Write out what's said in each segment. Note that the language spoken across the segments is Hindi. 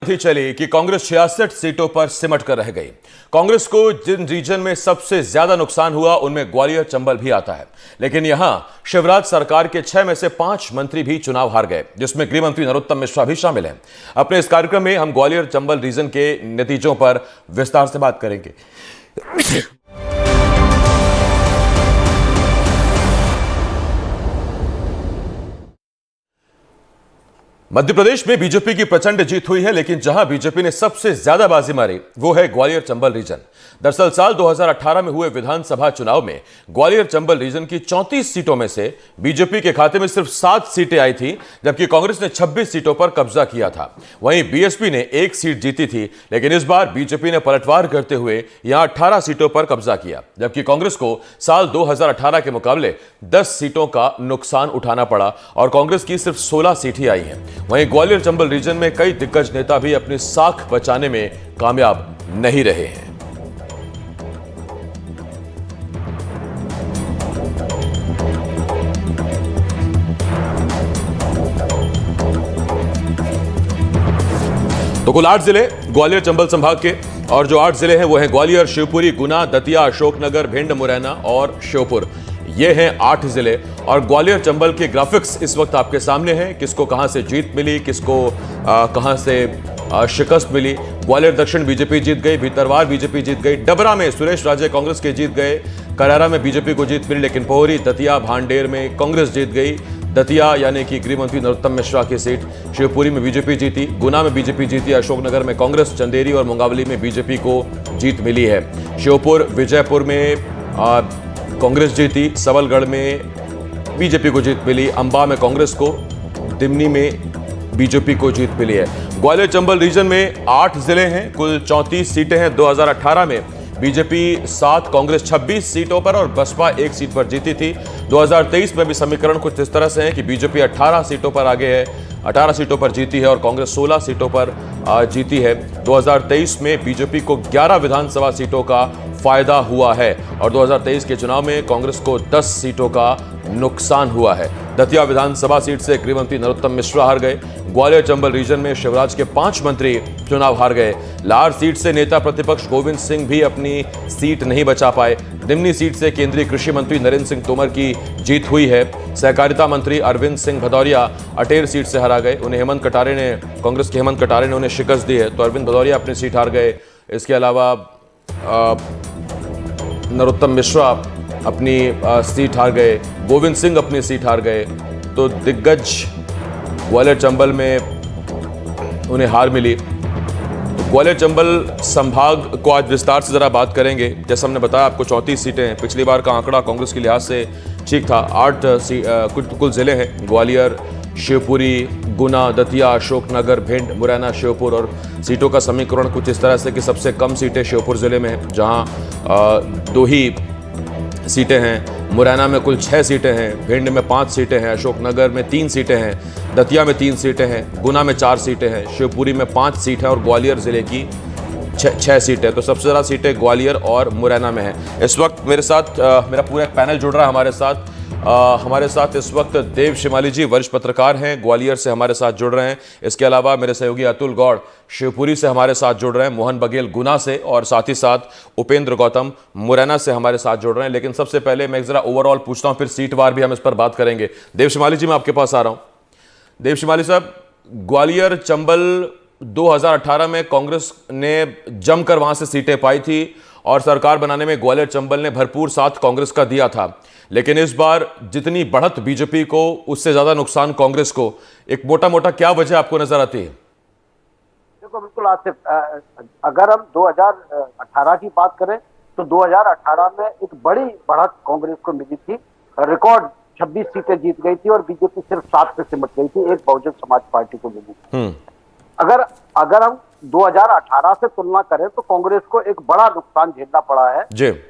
थी चली कि कांग्रेस 66 सीटों पर सिमट कर रह गई। कांग्रेस को जिन रीजन में सबसे ज्यादा नुकसान हुआ उनमें ग्वालियर चंबल भी आता है। लेकिन यहां शिवराज सरकार के 6 में से 5 मंत्री भी चुनाव हार गए, जिसमें गृह मंत्री नरोत्तम मिश्रा भी शामिल हैं। अपने इस कार्यक्रम में हम ग्वालियर चंबल रीजन के नतीजों पर विस्तार से बात करेंगे। मध्य प्रदेश में बीजेपी की प्रचंड जीत हुई है, लेकिन जहां बीजेपी ने सबसे ज्यादा बाजी मारी वो है ग्वालियर चंबल रीजन। दरअसल साल 2018 में हुए विधानसभा चुनाव में ग्वालियर चंबल रीजन की 34 सीटों में से बीजेपी के खाते में सिर्फ 7 सीटें आई थी, जबकि कांग्रेस ने 26 सीटों पर कब्जा किया था। वहीं बीएसपी ने 1 सीट जीती थी, लेकिन इस बार बीजेपी ने पलटवार करते हुए यहां 18 सीटों पर कब्जा किया, जबकि कांग्रेस को साल 2018 के मुकाबले 10 सीटों का नुकसान उठाना पड़ा और कांग्रेस की सिर्फ 16 सीट ही आई हैं। वहीं ग्वालियर चंबल रीजन में कई दिग्गज नेता भी अपनी साख बचाने में कामयाब नहीं रहे हैं। तो कुल 8 जिले ग्वालियर चंबल संभाग के, और जो 8 जिले हैं वो हैं ग्वालियर, शिवपुरी, गुना, दतिया, अशोकनगर, भिंड, मुरैना और श्योपुर। ये हैं 8 जिले। और ग्वालियर चंबल के ग्राफिक्स इस वक्त आपके सामने हैं, किसको कहां से जीत मिली, किसको कहां से शिकस्त मिली। ग्वालियर दक्षिण बीजेपी जीत गई, भीतरवार बीजेपी जीत गई, डबरा में सुरेश राजे कांग्रेस के जीत गए, करारा में बीजेपी को जीत मिली, लेकिन पोहरी, दतिया, भांडेर में कांग्रेस जीत गई। दतिया यानी कि गृह मंत्री नरोत्तम मिश्रा की सीट, शिवपुरी में बीजेपी जीती, गुना में बीजेपी जीती, अशोकनगर में कांग्रेस, चंदेरी और मुंगावली में बीजेपी को जीत मिली है। श्योपुर, विजयपुर में कांग्रेस जीती, सबलगढ़ में बीजेपी को जीत मिली, अंबा में कांग्रेस को, दिमनी में बीजेपी को जीत मिली है। ग्वालियर चंबल रीजन में 8 जिले हैं, कुल 34 सीटें हैं। 2018 में बीजेपी 7, कांग्रेस 26 सीटों पर और बसपा 1 सीट पर जीती थी। 2023 में भी समीकरण कुछ इस तरह से है कि बीजेपी 18 सीटों पर आगे है, 18 सीटों पर जीती है और कांग्रेस 16 सीटों पर जीती है। 2023 में बीजेपी को 11 विधानसभा सीटों का फायदा हुआ है और 2023 के चुनाव में कांग्रेस को 10 सीटों का नुकसान हुआ है। दतिया विधानसभा सीट से गृह मंत्री नरोत्तम मिश्रा हार गए। ग्वालियर चंबल रीजन में शिवराज के 5 मंत्री चुनाव हार गए। लार सीट से नेता प्रतिपक्ष गोविंद सिंह भी अपनी सीट नहीं बचा पाए। दिमनी सीट से केंद्रीय कृषि मंत्री नरेंद्र सिंह तोमर की जीत हुई है। सहकारिता मंत्री अरविंद सिंह भदौरिया अटेर सीट से हारा गए। उन्हें कांग्रेस के हेमंत कटारे ने उन्हें शिकस्त दी है, तो अरविंद भदौरिया अपनी सीट हार गए। इसके अलावा नरोत्तम मिश्रा अपनी सीट हार गए, गोविंद सिंह अपनी सीट हार गए। तो दिग्गज ग्वालियर चंबल में उन्हें हार मिली। तो ग्वालियर चंबल संभाग को आज विस्तार से जरा बात करेंगे। जैसे हमने बताया आपको 34 सीटें हैं, पिछली बार का आंकड़ा कांग्रेस के लिहाज से ठीक था। 8 कुल जिले हैं, ग्वालियर, शिवपुरी, गुना, दतिया, अशोकनगर, भिंड, मुरैना, श्योपुर। और सीटों का समीकरण कुछ इस तरह से कि सबसे कम सीटें श्योपुर जिले में हैं, जहां 2 ही सीटें हैं। मुरैना में कुल 6 सीटें हैं, भिंड में 5 सीटें हैं, अशोकनगर में 3 सीटें हैं, दतिया में 3 सीटें हैं, गुना में 4 सीटें हैं, शिवपुरी में 5 सीट है और ग्वालियर जिले की 6 सीटें। तो सबसे ज़्यादा सीटें ग्वालियर और मुरैना में हैं। इस वक्त मेरे साथ मेरा पूरा एक पैनल जुड़ रहा है हमारे साथ इस वक्त देव शिमाली जी वरिष्ठ पत्रकार हैं, ग्वालियर से हमारे साथ जुड़ रहे हैं। इसके अलावा मेरे सहयोगी अतुल गौड़ शिवपुरी से हमारे साथ जुड़ रहे हैं, मोहन बघेल गुना से, और साथ ही साथ उपेंद्र गौतम मुरैना से हमारे साथ जुड़ रहे हैं। लेकिन सबसे पहले मैं जरा ओवरऑल पूछता हूं, फिर सीटवार भी हम इस पर बात करेंगे। देव शिमाली जी, मैं आपके पास आ रहा हूं। देव शिमाली साहब, ग्वालियर चंबल 2018 में कांग्रेस ने जमकर वहां से सीटें पाई थी और सरकार बनाने में ग्वालियर चंबल ने भरपूर साथ कांग्रेस का दिया था, लेकिन इस बार जितनी बढ़त बीजेपी को उससे ज्यादा नुकसान कांग्रेस को। एक मोटा क्या वजह आपको नजर आती है? देखो, बिल्कुल आसिफ, अगर हम 2018 की बात करें तो 2018 में एक बड़ी बढ़त कांग्रेस को मिली थी। रिकॉर्ड 26 सीटें जीत गई थी और बीजेपी सिर्फ 7 पे सिमट गई थी, एक बहुजन समाज पार्टी को मिली थी। अगर हम 2018 से तुलना करें तो कांग्रेस को एक बड़ा नुकसान झेलना पड़ा है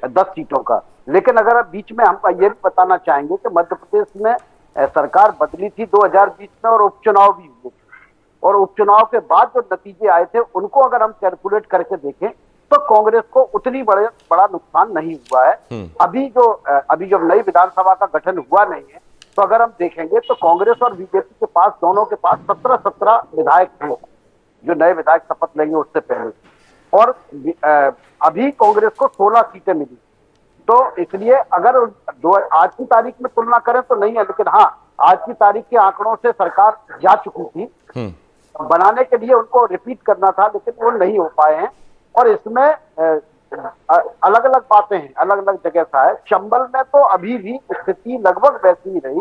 10 सीटों का। लेकिन अगर बीच में हम ये भी बताना चाहेंगे कि मध्य प्रदेश में सरकार बदली थी 2020 में और उपचुनाव भी हुए थे, और उपचुनाव के बाद जो नतीजे आए थे उनको अगर हम कैलकुलेट करके देखें तो कांग्रेस को उतनी बड़ा नुकसान नहीं हुआ है। अभी जो नई विधानसभा का गठन हुआ नहीं है, तो अगर हम देखेंगे तो कांग्रेस और बीजेपी के पास, दोनों के पास 17 विधायक थे। जो नए विधायक शपथ लेंगे उससे पहले। और अभी कांग्रेस को 16 सीटें मिली। तो इसलिए अगर आज की तारीख में तुलना करें तो नहीं है, लेकिन हाँ, आज की तारीख के आंकड़ों से सरकार जा चुकी थी। बनाने के लिए उनको रिपीट करना था, लेकिन वो नहीं हो पाए हैं। और इसमें अलग अलग बातें हैं, अलग अलग जगह का है। चंबल में तो अभी भी स्थिति लगभग वैसी ही रही,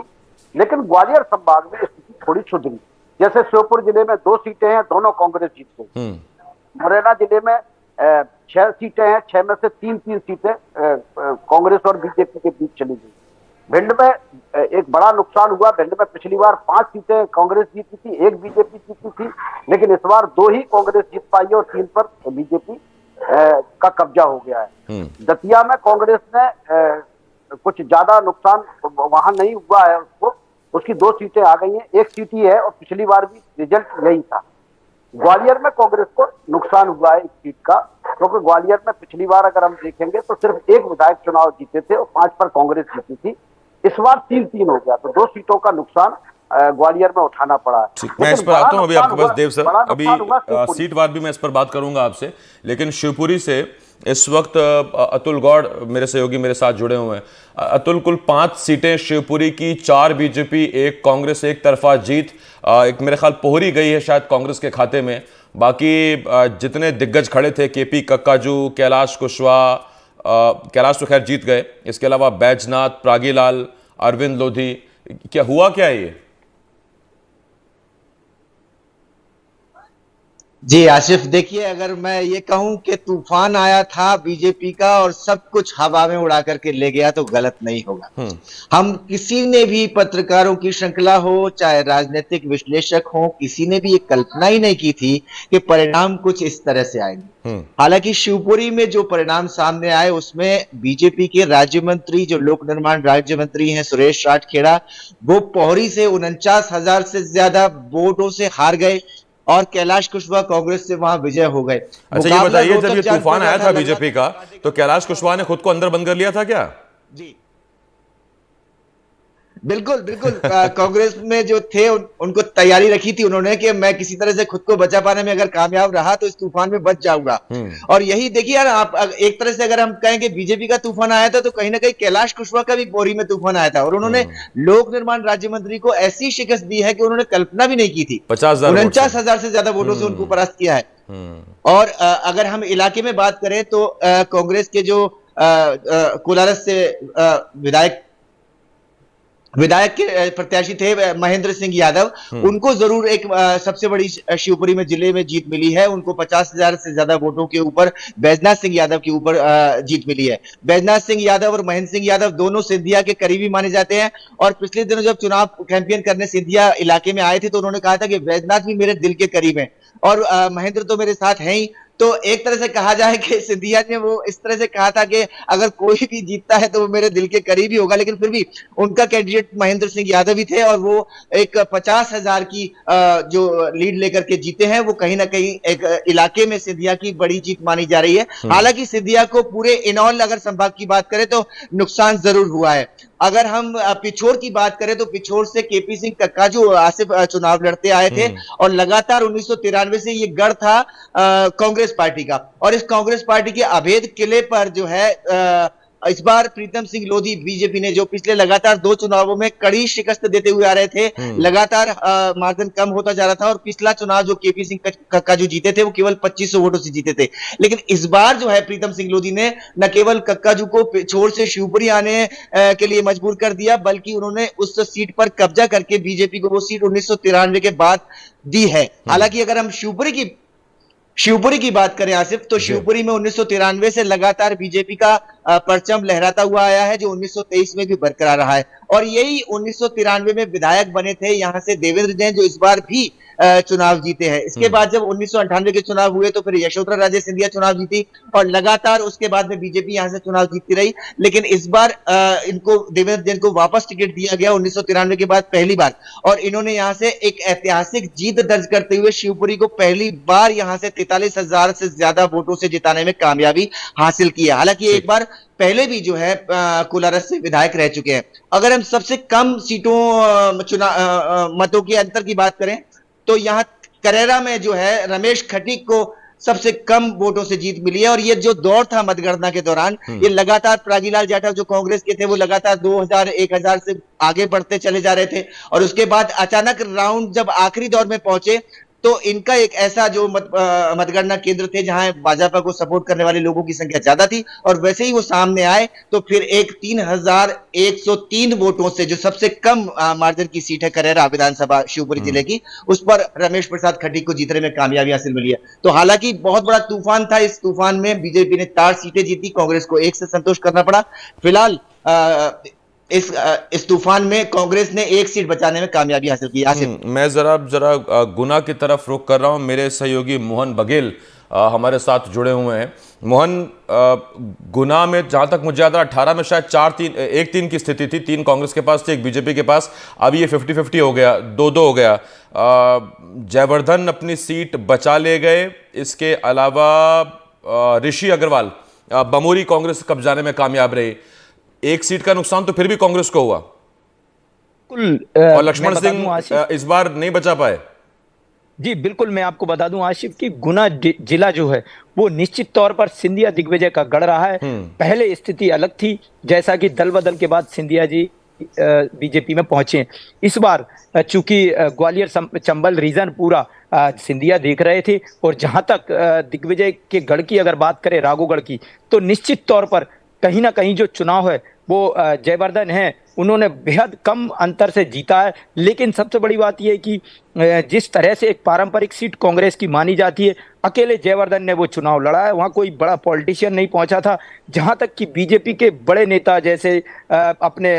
लेकिन ग्वालियर संभाग में स्थिति थोड़ी सुधरी। जैसे श्योपुर जिले में 2 सीटें हैं, दोनों कांग्रेस जीत गई। मुरैना जिले में 6 सीटें हैं, 6 में से 3 सीटें कांग्रेस और बीजेपी के बीच चली गई। भिंड में एक बड़ा नुकसान हुआ। भिंड में पिछली बार 5 सीटें कांग्रेस जीती थी, 1 बीजेपी जीती थी, लेकिन इस बार 2 ही कांग्रेस जीत पाई है और 3 पर बीजेपी का कब्जा हो गया है। दतिया में कांग्रेस ने कुछ ज्यादा नुकसान वहां नहीं हुआ है, उसकी 2 सीटें आ गई हैं, 1 सीट ही है और पिछली बार भी रिजल्ट यही था। ग्वालियर में कांग्रेस को नुकसान हुआ है 1 सीट का, क्योंकि ग्वालियर में पिछली बार अगर हम देखेंगे तो सिर्फ 1 विधायक चुनाव जीते थे और 5 पर कांग्रेस जीती थी। इस बार 3-3 हो गया, तो 2 सीटों का नुकसान ग्वालियर में उठाना पड़ा है। मैं इस पर आता हूं अभी आपके पास देव सर, अभी सीटवार भी मैं इस पर बात करूंगा आपसे, लेकिन शिवपुरी से इस वक्त अतुल गौड़ मेरे सहयोगी मेरे साथ जुड़े हुए हैं। अतुल, कुल 5 सीटें शिवपुरी की, 4 बीजेपी, 1 कांग्रेस, एक तरफा जीत। एक मेरे ख्याल पोहरी गई है शायद कांग्रेस के खाते में। बाकी जितने दिग्गज खड़े थे, केपी कक्काजू, कैलाश कुशवाहा, कैलाश तो खैर जीत गए, इसके अलावा बैजनाथ, प्रागीलाल, अरविंद लोधी, क्या हुआ क्या है ये? जी आसिफ, देखिए, अगर मैं ये कहूं कि तूफान आया था बीजेपी का और सब कुछ हवा में उड़ा करके ले गया तो गलत नहीं होगा। हम किसी ने भी, पत्रकारों की श्रृंखला हो चाहे राजनीतिक विश्लेषक हो, किसी ने भी ये कल्पना ही नहीं की थी कि परिणाम कुछ इस तरह से आएंगे। हालांकि शिवपुरी में जो परिणाम सामने आए उसमें बीजेपी के राज्य मंत्री, जो लोक निर्माण राज्य मंत्री हैं, सुरेश राठखेड़ा, वो पोहरी से 49,000 से ज्यादा वोटों से हार गए और कैलाश कुशवाहा कांग्रेस से वहां विजय हो गए। अच्छा, ये बताइए, जब ये तूफान आया था बीजेपी का तो कैलाश कुशवाहा ने खुद को अंदर बंद कर लिया था क्या? जी बिल्कुल बिल्कुल। कांग्रेस में जो थे उनको तैयारी रखी थी उन्होंने कि मैं किसी तरह से खुद को बचा पाने में अगर कामयाब रहा तो इस तूफान में बच जाऊंगा। और यही देखिए यार, आप एक तरह से अगर हम कहें कि बीजेपी का तूफान आया था तो कहीं ना कहीं कैलाश कुशवाहा का भी पोहरी में तूफान आया था और उन्होंने लोक निर्माण राज्य मंत्री को ऐसी शिकस्त दी है कि उन्होंने कल्पना भी नहीं की थी। 49,000 से ज्यादा वोटों से उनको परास्त किया है। और अगर हम इलाके में बात करें तो कांग्रेस के जो कोलारस से विधायक के प्रत्याशी थे महेंद्र सिंह यादव, उनको जरूर एक सबसे बड़ी शिवपुरी में जिले में जीत मिली है। उनको 50,000 से ज्यादा वोटों के ऊपर बैजनाथ सिंह यादव के ऊपर जीत मिली है। बैजनाथ सिंह यादव और महेंद्र सिंह यादव दोनों सिंधिया के करीबी माने जाते हैं और पिछले दिनों जब चुनाव कैंपेन करने सिंधिया इलाके में आए थे तो उन्होंने कहा था कि बैजनाथ भी मेरे दिल के करीब है और महेंद्र तो मेरे साथ हैं ही। तो एक तरह से कहा जाए कि सिंधिया ने वो इस तरह से कहा था कि अगर कोई भी जीतता है तो वो मेरे दिल के करीब ही होगा, लेकिन फिर भी उनका कैंडिडेट महेंद्र सिंह यादव ही थे और वो एक 50,000 की जो लीड लेकर के जीते हैं। वो कहीं ना कहीं एक इलाके में सिंधिया की बड़ी जीत मानी जा रही है। हालांकि सिंधिया को पूरे इनऑल अगर संभाग की बात करें तो नुकसान जरूर हुआ है। अगर हम पिछोर की बात करें तो पिछोर से केपी सिंह कक्काजू आसिफ चुनाव लड़ते आए थे और लगातार 1993 से ये गढ़ था कांग्रेस पार्टी का। और इस कांग्रेस पार्टी के अभेद किले पर जो है इस बार प्रीतम सिंह लोधी बीजेपी ने, जो पिछले लगातार 2 चुनावों में कड़ी शिकस्त देते हुए आ रहे थे, लगातार मार्जिन कम होता जा रहा था और पिछला चुनाव जो केपी सिंह कक्काजू जीते थे वो केवल 2500 वोटों से जीते थे। लेकिन इस बार जो है प्रीतम सिंह लोधी ने न केवल कक्काजू को छोड़ से शिवपुरी आने के लिए मजबूर कर दिया, बल्कि उन्होंने उस सीट पर कब्जा करके बीजेपी को वो सीट 1993 के बाद दी है। हालांकि अगर हम शिवपुरी की बात करें आसिफ, तो शिवपुरी में 1993 से लगातार बीजेपी का परचम लहराता हुआ आया है, जो 1923 में भी बरकरार रहा है। और यही 1993 में विधायक बने थे यहां से देवेंद्र जैन, जो इस बार भी चुनाव जीते हैं। इसके बाद जब 1998 के चुनाव हुए तो फिर यशोधरा राजे सिंधिया चुनाव जीती और लगातार उसके बाद में बीजेपी यहां से चुनाव जीतती रही। लेकिन इस बार इनको, देवेंद्र जैन को वापस टिकट दिया गया 1993 के बाद पहली बार, और इन्होंने यहां से एक ऐतिहासिक जीत दर्ज करते हुए शिवपुरी को पहली बार यहां से 43,000 से ज्यादा वोटों से जिताने में कामयाबी हासिल की है। हालांकि एक बार पहले भी जो है कोलारस से विधायक रह चुके हैं। अगर हम सबसे कम सीटों मतों के अंतर की बात करें तो यहां करेरा में जो है रमेश खटीक को सबसे कम वोटों से जीत मिली है। और ये जो दौर था मतगणना के दौरान, ये लगातार प्रागीलाल जाटव जो कांग्रेस के थे वो लगातार 2000 1000 से आगे बढ़ते चले जा रहे थे। और उसके बाद अचानक राउंड जब आखिरी दौर में पहुंचे तो इनका एक ऐसा जो मतगणना केंद्र थे जहां भाजपा को सपोर्ट करने वाले लोगों की संख्या ज्यादा थी, और वैसे ही वो सामने आए तो फिर एक 3103 वोटों से जो सबसे कम मार्जिन की सीट है करेरा विधानसभा शिवपुरी जिले की, उस पर रमेश प्रसाद खटीक को जीतने में कामयाबी हासिल मिली है। तो हालांकि बहुत बड़ा तूफान था, इस तूफान में बीजेपी ने 4 सीटें जीती, कांग्रेस को 1 से संतोष करना पड़ा। फिलहाल इस तूफान में कांग्रेस ने 1 सीट बचाने में कामयाबी हासिल की। मैं जरा गुना की तरफ रुख कर रहा हूं। मेरे सहयोगी मोहन बघेल हमारे साथ जुड़े हुए हैं। मोहन, गुना में जहां तक मुझे याद है 18 में शायद 1-3 की स्थिति थी, 3 कांग्रेस के पास थी, 1 बीजेपी के पास। अब ये 50-50 हो गया, 2-2 हो गया। जयवर्धन अपनी सीट बचा ले गए। इसके अलावा ऋषि अग्रवाल बमोरी कांग्रेस कब्जाने में कामयाब रही। 1 सीट का नुकसान तो फिर भी कांग्रेस को हुआ। और लक्ष्मण सिंह इस बार नहीं बचा पाए। जी बिल्कुल, मैं आपको बता दूं आशिफ कि गुना जिला जो है वो निश्चित तौर पर सिंधिया दिग्विजय का गढ़ रहा है। पहले स्थिति अलग थी, जैसा कि दल बदल के बाद सिंधिया जी बीजेपी में पहुंचे। इस बार चूंकि ग्वालियर चंबल रीजन पूरा सिंधिया देख रहे थे, और जहां तक दिग्विजय के गढ़ की अगर बात करें, राघोगढ़ की, तो निश्चित तौर पर कहीं ना कहीं जो चुनाव है वो जयवर्धन है, उन्होंने बेहद कम अंतर से जीता है। लेकिन सबसे बड़ी बात यह है कि जिस तरह से एक पारंपरिक सीट कांग्रेस की मानी जाती है, अकेले जयवर्धन ने वो चुनाव लड़ा है। वहाँ कोई बड़ा पॉलिटिशियन नहीं पहुंचा था। जहां तक कि बीजेपी के बड़े नेता जैसे अपने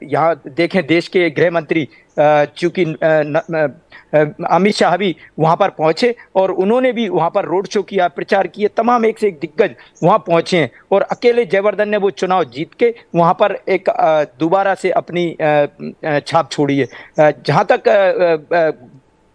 यहाँ देखें, देश के गृह मंत्री चूंकि अमित शाह भी वहां पर पहुंचे और उन्होंने भी वहां पर रोड शो किया, प्रचार किए, तमाम एक से एक दिग्गज वहां पहुंचे हैं। और अकेले जयवर्धन ने वो चुनाव जीत के वहां पर एक दोबारा से अपनी छाप छोड़ी है। जहां तक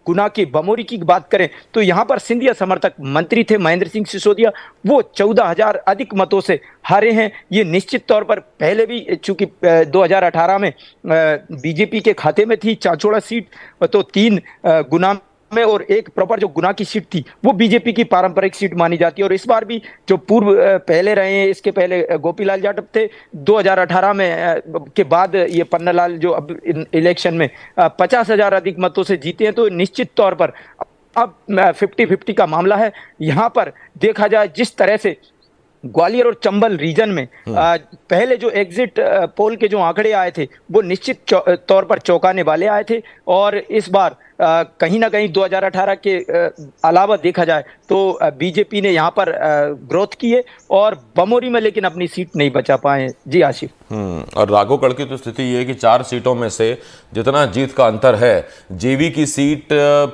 गुना की बमोरी की बात करें तो यहां पर सिंधिया समर्थक मंत्री थे महेंद्र सिंह सिसोदिया, वो 14,000 अधिक मतों से हारे हैं। ये निश्चित तौर पर पहले भी चूंकि 2018 में बीजेपी के खाते में थी चांचोड़ा सीट, तो 3 गुना में और 1 प्रॉपर जो गुना की सीट थी वो बीजेपी की पारंपरिक सीट मानी जाती है। और इस बार भी जो पूर्व पहले रहे हैं, इसके पहले गोपीलाल जाटव थे, 2018 में के बाद ये पन्नालाल जो अब इलेक्शन में 50,000 अधिक मतों से जीते हैं। तो निश्चित तौर पर अब 50-50 का मामला है। यहाँ पर देखा जाए जिस तरह से ग्वालियर और चंबल रीजन में पहले जो एग्जिट पोल के जो आंकड़े आए थे वो निश्चित तौर पर चौंकाने वाले आए थे, और इस बार कहीं ना कहीं 2018 के अलावा देखा जाए तो बीजेपी ने यहाँ पर ग्रोथ की है, और बमोरी में लेकिन अपनी सीट नहीं बचा पाए। जी आशिफ। और राघोगढ़ की तो स्थिति ये है कि 4 सीटों में से जितना जीत का अंतर है, जेवी की सीट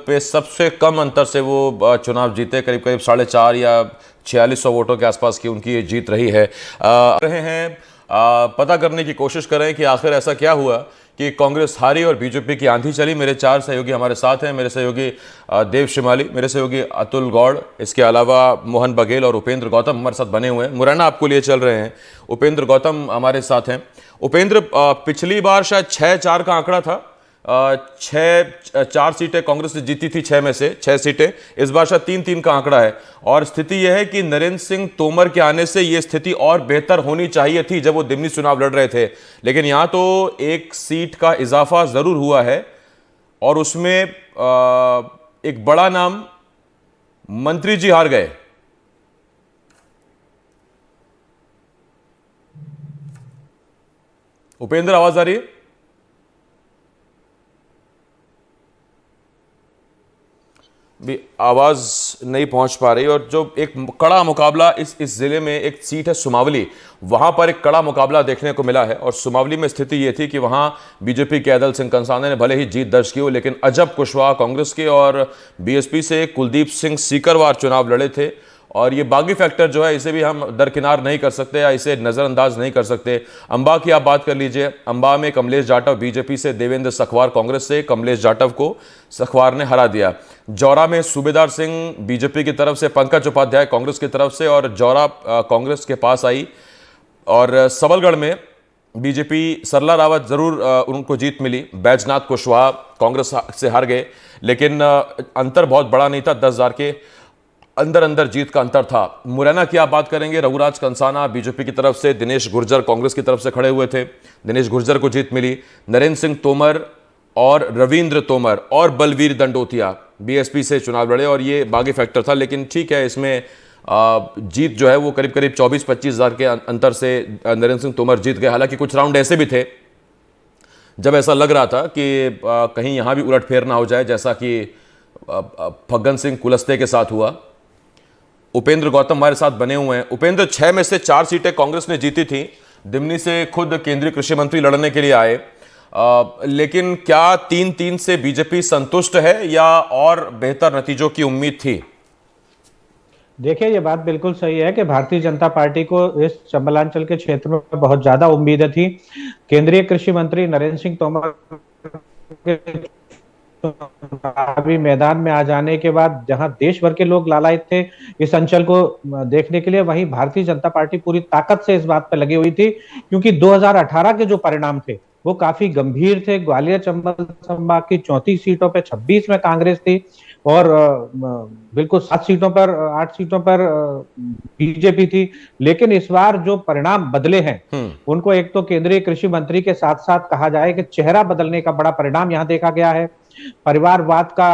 पे सबसे कम अंतर से वो चुनाव जीते, करीब 4.5 या 4600 वोटों के आसपास की उनकी ये जीत रही है। रहे हैं पता करने की कोशिश करें कि आखिर ऐसा क्या हुआ कि कांग्रेस हारी और बीजेपी की आंधी चली। मेरे 4 सहयोगी हमारे साथ हैं। मेरे सहयोगी देव शिमाली, मेरे सहयोगी अतुल गौड़, इसके अलावा मोहन बघेल और उपेंद्र गौतम हमारे साथ बने हुए हैं। मुरैना आपको लिए चल रहे हैं, उपेंद्र गौतम हमारे साथ हैं। उपेंद्र, पिछली बार शायद 6-4 का आंकड़ा था, 4 सीटें कांग्रेस ने जीती थी, 6 में से 6 सीटें। इस बार शायद 3-3 का आंकड़ा है, और स्थिति यह है कि नरेंद्र सिंह तोमर के आने से यह स्थिति और बेहतर होनी चाहिए थी जब वो दिमनी चुनाव लड़ रहे थे। लेकिन यहां तो 1 सीट का इजाफा जरूर हुआ है, और उसमें एक बड़ा नाम मंत्री जी हार गए। उपेंद्र, आवाज आ रही है? भी आवाज नहीं पहुंच पा रही। और जो एक कड़ा मुकाबला इस जिले में एक सीट है सुमावली, वहां पर एक कड़ा मुकाबला देखने को मिला है। और सुमावली में स्थिति यह थी कि वहां बीजेपी के ऐदल सिंह कंसाने ने भले ही जीत दर्ज की हो, लेकिन अजब कुशवाहा कांग्रेस के और बीएसपी से कुलदीप सिंह सीकरवार चुनाव लड़े थे। और ये बागी फैक्टर जो है, इसे भी हम दरकिनार नहीं कर सकते या इसे नज़रअंदाज नहीं कर सकते। अंबा की आप बात कर लीजिए, अंबा में कमलेश जाटव बीजेपी से, देवेंद्र सखवार कांग्रेस से, कमलेश जाटव को सखवार ने हरा दिया। जौरा में सूबेदार सिंह बीजेपी की तरफ से, पंकज उपाध्याय कांग्रेस की तरफ से, और जौरा कांग्रेस के पास आई। और सबलगढ़ में बीजेपी सरला रावत जरूर उनको जीत मिली, बैजनाथ कुशवाहा कांग्रेस से हार गए, लेकिन अंतर बहुत बड़ा नहीं था, 10,000 के अंदर अंदर जीत का अंतर था। मुरैना की आप बात करेंगे, रघुराज कंसाना बीजेपी की तरफ से, दिनेश गुर्जर कांग्रेस की तरफ से खड़े हुए थे, दिनेश गुर्जर को जीत मिली। नरेंद्र सिंह तोमर और रविंद्र तोमर और बलवीर दंडोतिया बीएसपी से चुनाव लड़े और ये बागी फैक्टर था, लेकिन ठीक है, इसमें जीत जो है वो करीब करीब 24-25 हज़ार के अंतर से नरेंद्र सिंह तोमर जीत गए। हालांकि कुछ राउंड ऐसे भी थे जब ऐसा लग रहा था कि कहीं यहां भी उलटफेर ना हो जाए, जैसा कि फग्गन सिंह कुलस्ते के साथ हुआ। उपेंद्र गौतम हमारे साथ बने हुए हैं। उपेंद्र, 6 में से 4 सीटें कांग्रेस ने जीती थी, दिमनी से खुद केंद्रीय कृषि मंत्री लड़ने के लिए आए, लेकिन क्या 3-3 से बीजेपी संतुष्ट है या और बेहतर नतीजों की उम्मीद थी? देखिए, ये बात बिल्कुल सही है कि भारतीय जनता पार्टी को इस चंबलांचल के क्षेत्र में बहुत ज्यादा उम्मीदें थी। केंद्रीय कृषि मंत्री नरेंद्र सिंह तोमर के चुनावी मैदान में आ जाने के बाद जहां देश भर के लोग लालायित थे इस अंचल को देखने के लिए, वहीं भारतीय जनता पार्टी पूरी ताकत से इस बात पर लगी हुई थी, क्योंकि 2018 के जो परिणाम थे वो काफी गंभीर थे। ग्वालियर चंबल संभाग की 34 सीटों पे 26 में कांग्रेस थी और बिल्कुल 7 सीटों पर 8 सीटों पर बीजेपी थी। लेकिन इस बार जो परिणाम बदले हैं उनको एक तो केंद्रीय कृषि मंत्री के साथ साथ कहा जाए कि चेहरा बदलने का बड़ा परिणाम यहां देखा गया है। परिवारवाद का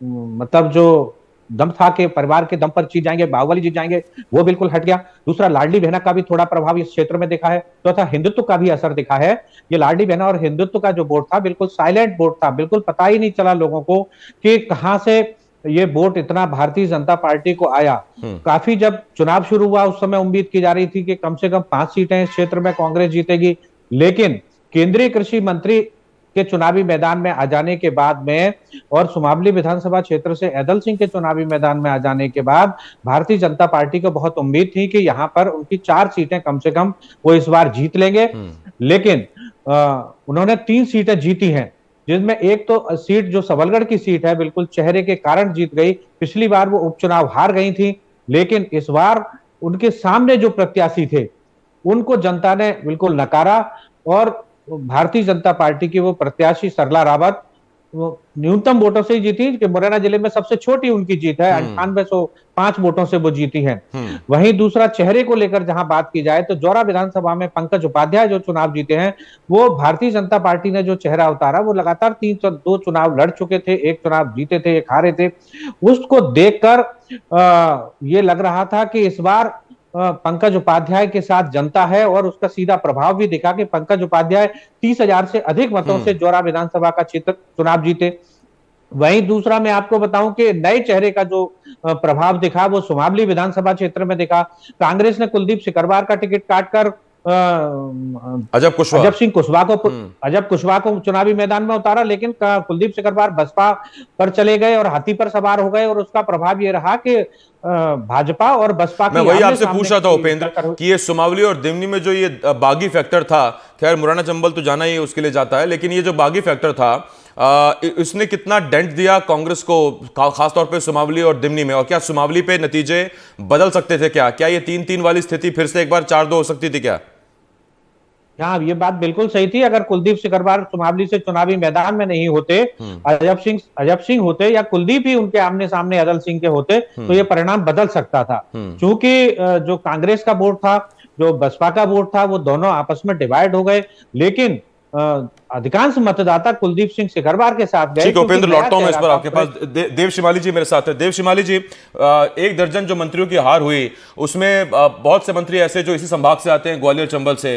मतलब जो दम था कि परिवार के दम पर जीत जाएंगे, बाहुबली जीत जाएंगे, वो बिल्कुल हट गया। दूसरा, लाडली बहना का भी थोड़ा प्रभाव इस क्षेत्र में देखा है। चौथा, हिंदुत्व का भी असर दिखा है। ये लाडली बहना और हिंदुत्व का जो वोट था बिल्कुल साइलेंट वोट था, बिल्कुल पता ही नहीं चला लोगों को कि कहां से ये वोट इतना भारतीय जनता पार्टी को आया। काफी जब चुनाव शुरू हुआ उस समय उम्मीद की जा रही थी कि कम से कम 5 सीटें इस क्षेत्र में कांग्रेस जीतेगी, लेकिन केंद्रीय कृषि मंत्री के चुनावी मैदान में आ जाने के बाद में और सुमावली विधानसभा क्षेत्र से ऐदल सिंह के चुनावी मैदान में आ जाने के बाद भारतीय जनता पार्टी को बहुत उम्मीद थी कि यहां पर उनकी 4 सीटें कम से कम वो इस बार जीत लेंगे। लेकिन उन्होंने 3 सीटें जीती हैं, जिसमें एक तो सीट जो सबलगढ़ की सीट है बिल्कुल चेहरे के कारण जीत गई। पिछली बार वो उपचुनाव हार गई थी, लेकिन इस बार उनके सामने जो प्रत्याशी थे उनको जनता ने बिल्कुल नकारा और भारतीय जनता पार्टी की वो प्रत्याशी सरला रावत वो न्यूनतम वोटों से ही जीती, कि मुरैना जिले में सबसे छोटी उनकी जीत है, 9805 वोटों से वो जीती हैं। वहीं दूसरा, चेहरे को लेकर जहां बात की जाए तो जौरा विधानसभा में पंकज उपाध्याय जो चुनाव जीते हैं, वो भारतीय जनता पार्टी ने जो चेहरा उतारा, वो लगातार 2 चुनाव लड़ चुके थे, एक चुनाव जीते थे, एक हारे थे। उसको देखकर ये लग रहा था कि इस बार पंकज उपाध्याय के साथ जनता है और उसका सीधा प्रभाव भी दिखा कि पंकज उपाध्याय 30,000 से अधिक मतों से जौरा विधानसभा का क्षेत्र चुनाव जीते। वहीं दूसरा, मैं आपको बताऊं कि नए चेहरे का जो प्रभाव दिखा वो सुमावली विधानसभा क्षेत्र में दिखा। कांग्रेस ने कुलदीप सिकरवार का टिकट काटकर अजब कुशवाहा को चुनावी मैदान में उतारा, लेकिन कुलदीप सिकरवार बसपा पर चले गए और हाथी पर सवार हो गए और उसका प्रभाव ये रहा कि भाजपा और बसपा की। मैं वही आपसे पूछ रहा था उपेंद्र कि ये सुमावली और दिमनी में जो ये बागी फैक्टर था, खैर मुरैना चंबल तो जाना ही उसके लिए जाता है, लेकिन ये जो बागी फैक्टर था इसने कितना डेंट दिया कांग्रेस को, खासतौर पे सुमावली और दिमनी में? और क्या सुमावली पे नतीजे बदल सकते थे? क्या ये 3-3 वाली स्थिति फिर से एक बार 4-2 हो सकती थी क्या? हाँ, ये बात बिल्कुल सही थी। अगर कुलदीप सिकरवार सुमावली से चुनावी मैदान में नहीं होते, अजब सिंह होते या कुलदीप ही उनके आमने सामने ऐदल सिंह के होते, तो ये परिणाम बदल सकता था। क्योंकि जो कांग्रेस का वोट था, जो बसपा का वोट था, वो दोनों आपस में डिवाइड हो गए, लेकिन अधिकांश मतदाता कुलदीप सिंह सिकरवार के साथ गए। ठीक है उपेंद्र, लौटता हूं मैं इस पर आपके पास। देव शिमाली जी मेरे साथ है। देव शिमाली जी, 1 दर्जन जो मंत्रियों की हार हुई उसमें बहुत से मंत्री ऐसे जो इसी संभाग से आते हैं, ग्वालियर चंबल से,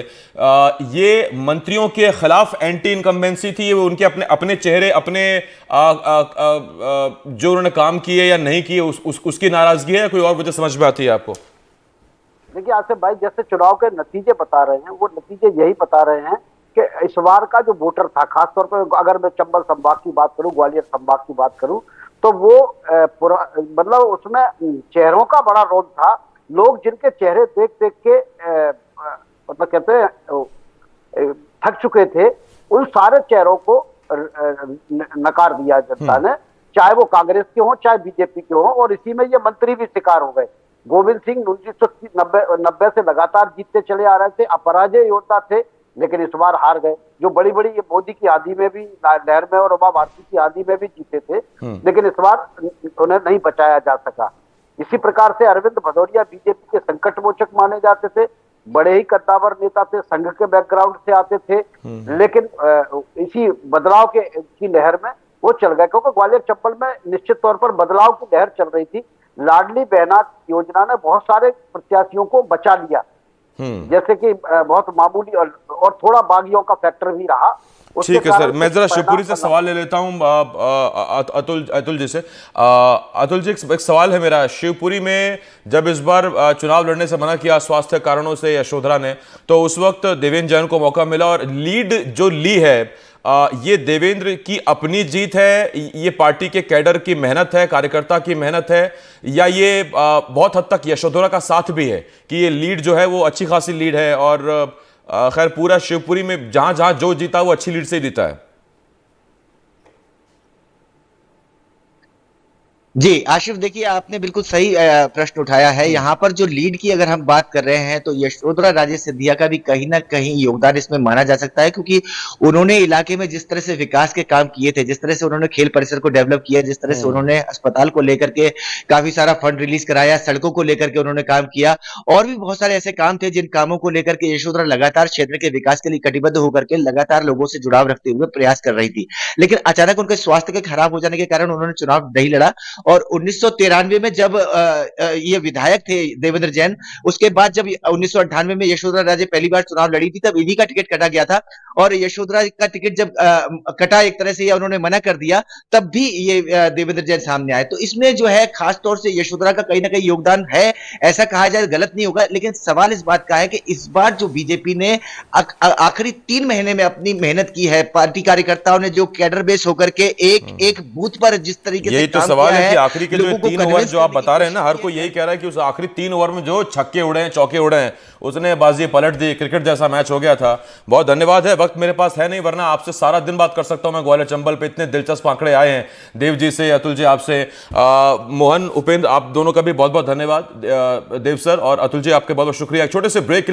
ये मंत्रियों के खिलाफ एंटी इनकम्बेंसी थी, वो उनके अपने चेहरे, अपने जो उन्होंने काम किए या नहीं किए उसकी नाराजगी है या कोई और वजह समझ में आती है आपको? देखिए आसिफ भाई, जैसे चुनाव के नतीजे बता रहे हैं, वो नतीजे यही बता रहे हैं कि इस बार का जो वोटर था, खासतौर पर अगर मैं चंबल संभाग की बात करूं, ग्वालियर संभाग की बात करूं, तो वो मतलब उसमें चेहरों का बड़ा रोल था। लोग जिनके चेहरे देख देख के मतलब कहते हैं थक चुके थे, उन सारे चेहरों को नकार दिया जनता ने, चाहे वो कांग्रेस के हों चाहे बीजेपी के हों, और इसी में ये मंत्री भी शिकार हो गए। गोविंद सिंह 1990 से लगातार जीतते चले आ रहे थे, अपराजय योद्धा थे, लेकिन इस बार हार गए। जो बड़ी बड़ी ये मोदी की आदि में भी, लहर में और उमा भारती की आदि में भी जीते थे, लेकिन इस बार उन्हें नहीं बचाया जा सका। इसी प्रकार से अरविंद भदौरिया बीजेपी के संकट मोचक माने जाते थे, बड़े ही कद्दावर नेता थे, संघ के बैकग्राउंड से आते थे, लेकिन इसी बदलाव की लहर में वो चल गए, क्योंकि ग्वालियर चंबल में निश्चित तौर पर बदलाव की लहर चल रही थी। लाडली बहना योजना ने बहुत सारे प्रत्याशियों को बचा लिया, जैसे कि बहुत मामूली और थोड़ा बागियों का फैक्टर भी रहा। ठीक है सर, मैं जरा शिवपुरी से सवाल ले लेता हूं अतुल जी से। अतुल जी, एक सवाल है मेरा। शिवपुरी में जब इस बार चुनाव लड़ने से मना किया स्वास्थ्य कारणों से यशोधरा ने, तो उस वक्त देवेंद्र जैन को मौका मिला और लीड जो ली है, ये देवेंद्र की अपनी जीत है, ये पार्टी के कैडर की मेहनत है, कार्यकर्ता की मेहनत है, या ये बहुत हद तक यशोधरा का साथ भी है कि ये लीड जो है वो अच्छी खासी लीड है? और खैर पूरा शिवपुरी में जहां जहां जो जीता वो अच्छी लीड से ही जीता है। जी आशिफ, देखिए आपने बिल्कुल सही प्रश्न उठाया है। यहाँ पर जो लीड की अगर हम बात कर रहे हैं तो यशोधरा राजे सिंधिया का भी कहीं ना कहीं योगदान इसमें माना जा सकता है, क्योंकि उन्होंने इलाके में जिस तरह से विकास के काम किए थे, जिस तरह से उन्होंने खेल परिसर को डेवलप किया, जिस तरह से उन्होंने अस्पताल को लेकर के काफी सारा फंड रिलीज कराया, सड़कों को लेकर के उन्होंने काम किया, और भी बहुत सारे ऐसे काम थे जिन कामों को लेकर के यशोधरा लगातार क्षेत्र के विकास के लिए कटिबद्ध होकर के लगातार लोगों से जुड़ाव रखते हुए प्रयास कर रही थी। लेकिन अचानक उनके स्वास्थ्य के खराब हो जाने के कारण उन्होंने चुनाव नहीं लड़ा, और 1993 में जब ये विधायक थे देवेंद्र जैन, उसके बाद जब 1998 में यशोधरा राजे पहली बार चुनाव लड़ी थी, तब इन्हीं का टिकट कटा गया था। और यशोधरा का टिकट जब कटा एक तरह से, या उन्होंने मना कर दिया, तब भी ये देवेंद्र जैन सामने आए। तो इसमें जो है खास तौर से यशोधरा का कहीं ना कहीं योगदान है, ऐसा कहा जाए गलत नहीं होगा। लेकिन सवाल इस बात का है कि इस बार जो बीजेपी ने आखिरी 3 महीने में अपनी मेहनत की है, पार्टी कार्यकर्ताओं ने जो कैडर बेस होकर के एक एक बूथ पर जिस तरीके से यही तो सवाल है कि आखिरी के जो 3 ओवर जो आप बता रहे हैं ना, हर कोई यही कह रहा है कि उस आखिरी 3 ओवर में जो छक्के उड़े हैं, चौके उड़े हैं, उसने बाजी पलट दी। क्रिकेट जैसा मैच हो गया था। बहुत धन्यवाद है, वक्त मेरे पास है नहीं, वरना आपसे सारा दिन बात कर सकता हूं मैं ग्वालियर चंबल पे। इतने दिलचस्प आंकड़े आए हैं देव जी से, अतुल जी आपसे, मोहन, उपेंद्र, आप दोनों का भी बहुत बहुत धन्यवाद। देव सर और अतुल जी आपके बहुत बहुत शुक्रिया। एक छोटे से ब्रेक के लिए